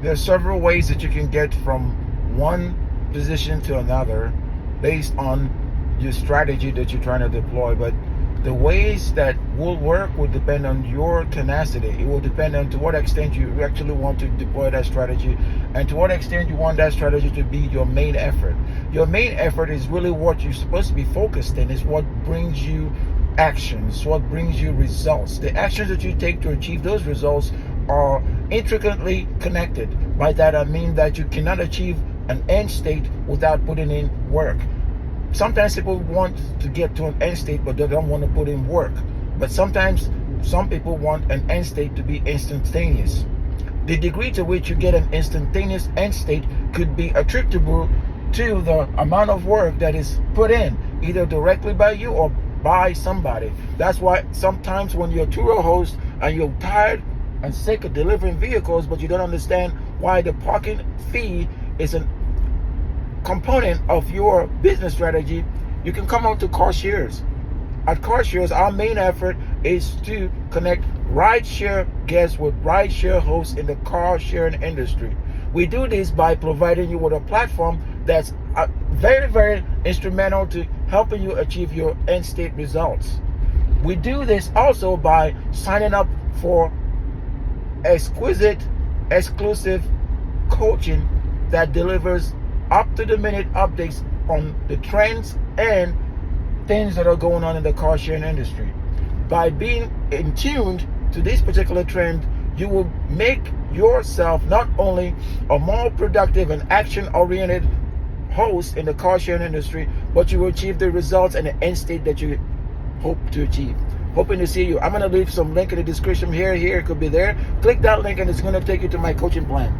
There are several ways that you can get from one position to another based on your strategy that you're trying to deploy. But the ways that will work will depend on your tenacity. It will depend on to what extent you actually want to deploy that strategy and to what extent you want that strategy to be your main effort. Your main effort is really what you're supposed to be focused in. It's what brings you actions, what brings you results. The actions that you take to achieve those results are intricately connected. By that I mean that you cannot achieve an end state without putting in work. Sometimes people want to get to an end state, but they don't want to put in work. But sometimes some people want an end state to be instantaneous. The degree to which you get an instantaneous end state could be attributable to the amount of work that is put in, either directly by you or by somebody. That's why sometimes when you're a tour host and you're tired and sick of delivering vehicles, but you don't understand why the parking fee is a component of your business strategy, you can come out to CARSHIERGE. At CARSHIERGE, our main effort is to connect rideshare guests with rideshare hosts in the car sharing industry. We do this by providing you with a platform that's very, very instrumental to helping you achieve your end state results. We do this also by signing up for exquisite, exclusive coaching that delivers up-to-the-minute updates on the trends and things that are going on in the car sharing industry. By being in tuned to this particular trend, you will make yourself not only a more productive and action-oriented host in the car sharing industry, but you will achieve the results and the end state that you hope to achieve. Hoping to see you. I'm going to leave some link in the description here. It could be there. Click that link and it's going to take you to my coaching plan.